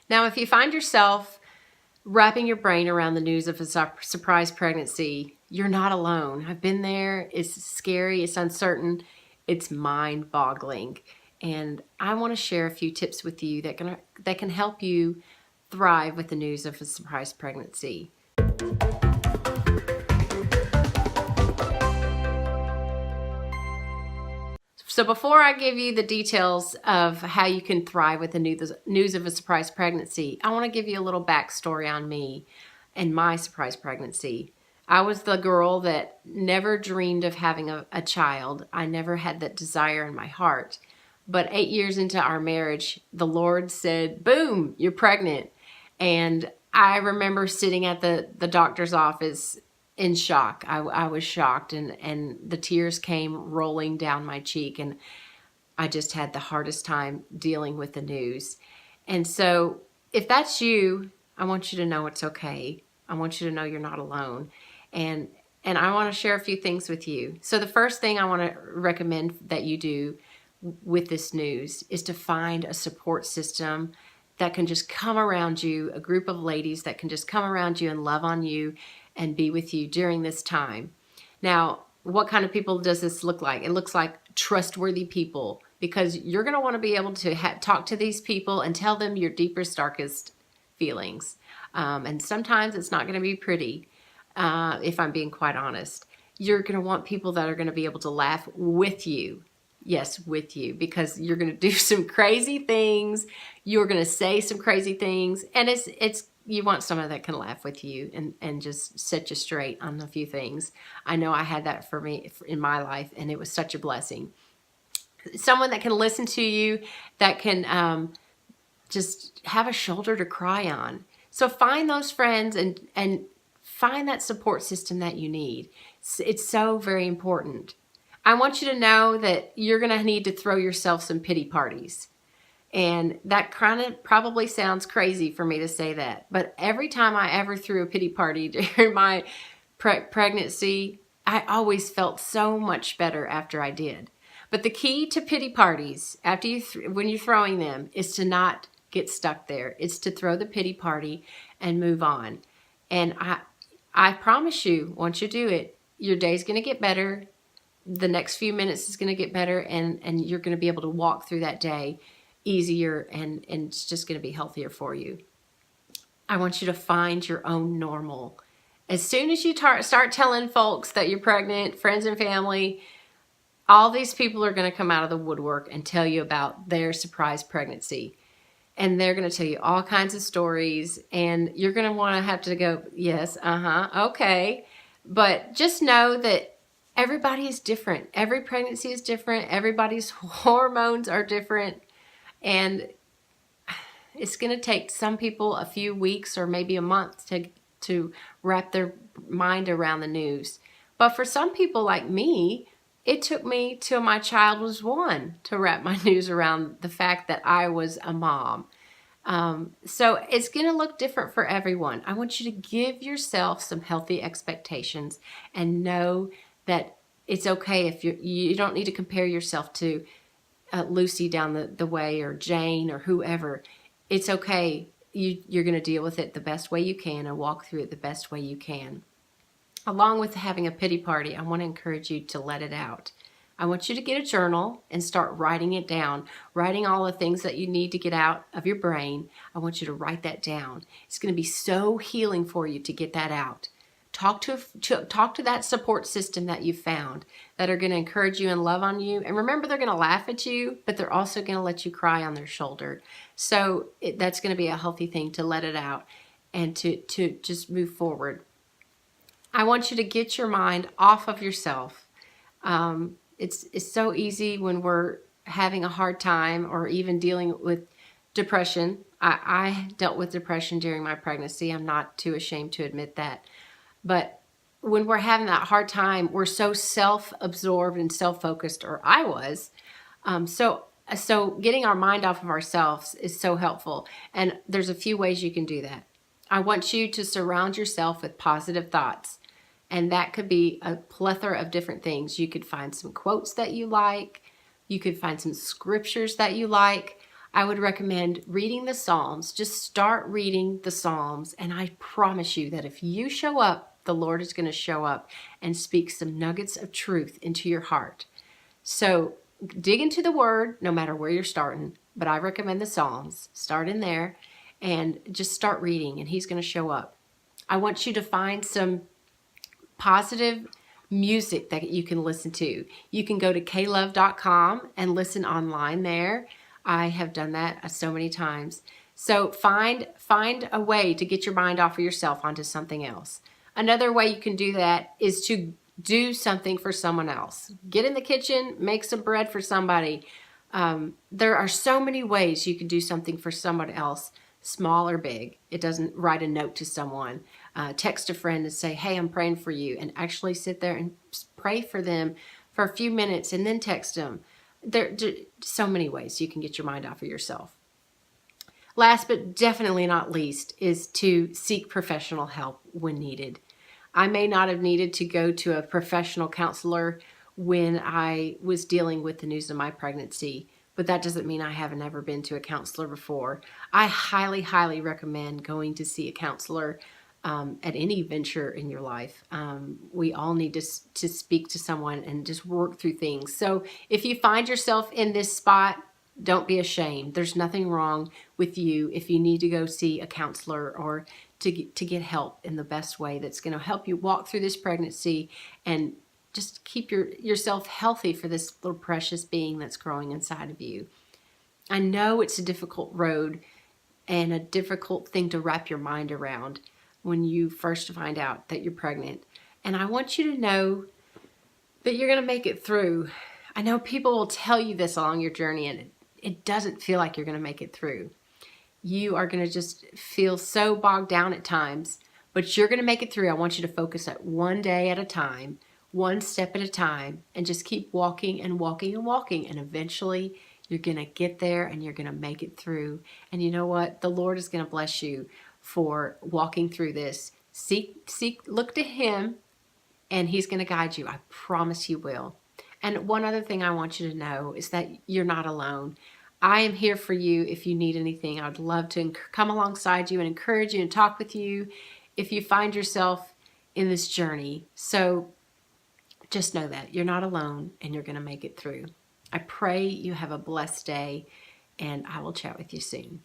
Now, if you find yourself wrapping your brain around the news of a surprise pregnancy, you're not alone. I've been there. It's scary. It's uncertain. It's mind-boggling. And I want to share a few tips with you that can help you thrive with the news of a surprise pregnancy. So before I give you the details of how you can thrive with the news of a surprise pregnancy, I want to give you a little backstory on me and my surprise pregnancy. I was the girl that never dreamed of having a child. I never had that desire in my heart. But 8 years into our marriage, the Lord said, boom, you're pregnant. And I remember sitting at the doctor's office in shock. I was shocked, and the tears came rolling down my cheek, and I just had the hardest time dealing with the news. And so if that's you, I want you to know it's okay. I want you to know you're not alone. And I want to share a few things with you. So the first thing I want to recommend that you do with this news is to find a support system that can just come around you, a group of ladies that can just come around you and love on you and be with you during this time. Now, what kind of people does this look like? It looks like trustworthy people, because you're going to want to be able to talk to these people and tell them your deepest, darkest feelings. And sometimes it's not going to be pretty, if I'm being quite honest. You're going to want people that are going to be able to laugh with you. Yes, with you, because you're going to do some crazy things. You're going to say some crazy things, and you want someone that can laugh with you and just set you straight on a few things. I know I had that for me in my life, and it was such a blessing. Someone that can listen to you, that can just have a shoulder to cry on. So find those friends and find that support system that you need. It's so very important. I want you to know that you're going to need to throw yourself some pity parties. And that kind of probably sounds crazy for me to say that. But every time I ever threw a pity party during my pregnancy, I always felt so much better after I did. But the key to pity parties, after when you're throwing them, is to not get stuck there. It's to throw the pity party and move on. And I promise you, once you do it, your day's going to get better. The next few minutes is going to get better, and you're going to be able to walk through that day easier, and it's just going to be healthier for you. I want you to find your own normal. As soon as you start telling folks that you're pregnant, friends and family, all these people are going to come out of the woodwork and tell you about their surprise pregnancy. And they're going to tell you all kinds of stories, and you're going to want to have to go, yes, okay. But just know that everybody is different. Every pregnancy is different. Everybody's hormones are different. And it's going to take some people a few weeks or maybe a month to wrap their mind around the news. But for some people like me, it took me till my child was 1 to wrap my news around the fact that I was a mom. So it's going to look different for everyone. I want you to give yourself some healthy expectations and know that it's okay if you don't need to compare yourself to Lucy down the way, or Jane, or whoever. It's okay. You're going to deal with it the best way you can and walk through it the best way you can. Along with having a pity party, I want to encourage you to let it out. I want you to get a journal and start writing it down, writing all the things that you need to get out of your brain. I want you to write that down. It's going to be so healing for you to get that out. Talk to that support system that you found, that are going to encourage you and love on you. And remember, they're going to laugh at you, but they're also going to let you cry on their shoulder. So that's going to be a healthy thing, to let it out and to just move forward. I want you to get your mind off of yourself. It's so easy when we're having a hard time, or even dealing with depression. I dealt with depression during my pregnancy. I'm not too ashamed to admit that. But when we're having that hard time, we're so self-absorbed and self-focused, or I was. So getting our mind off of ourselves is so helpful. And there's a few ways you can do that. I want you to surround yourself with positive thoughts. And that could be a plethora of different things. You could find some quotes that you like. You could find some scriptures that you like. I would recommend reading the Psalms. Just start reading the Psalms, and I promise you that if you show up, the Lord is going to show up and speak some nuggets of truth into your heart. So dig into the Word, no matter where you're starting, but I recommend the Psalms. Start in there and just start reading, and He's going to show up. I want you to find some positive music that you can listen to. You can go to klove.com and listen online there. I have done that so many times. So find a way to get your mind off of yourself onto something else. Another way you can do that is to do something for someone else. Get in the kitchen, make some bread for somebody. There are so many ways you can do something for someone else, small or big. It doesn't. Write a note to someone, text a friend and say, hey, I'm praying for you, and actually sit there and pray for them for a few minutes and then text them. There are so many ways you can get your mind off of yourself. Last but definitely not least is to seek professional help when needed. I may not have needed to go to a professional counselor when I was dealing with the news of my pregnancy, but that doesn't mean I haven't ever been to a counselor before. I highly, highly recommend going to see a counselor at any venture in your life. We all need to speak to someone and just work through things. So if you find yourself in this spot, don't be ashamed. There's nothing wrong with you if you need to go see a counselor or to get help in the best way that's going to help you walk through this pregnancy and just keep yourself healthy for this little precious being that's growing inside of you. I know it's a difficult road and a difficult thing to wrap your mind around when you first find out that you're pregnant. And I want you to know that you're going to make it through. I know people will tell you this along your journey, and it doesn't feel like you're going to make it through. You are going to just feel so bogged down at times, but you're going to make it through. I want you to focus at one day at a time, one step at a time, and just keep walking and walking and walking. And eventually you're going to get there and you're going to make it through. And you know what? The Lord is going to bless you for walking through this. Look to Him, and He's going to guide you. I promise He will. And one other thing I want you to know is that you're not alone. I am here for you if you need anything. I'd love to come alongside you and encourage you and talk with you if you find yourself in this journey. So just know that you're not alone and you're going to make it through. I pray you have a blessed day, and I will chat with you soon.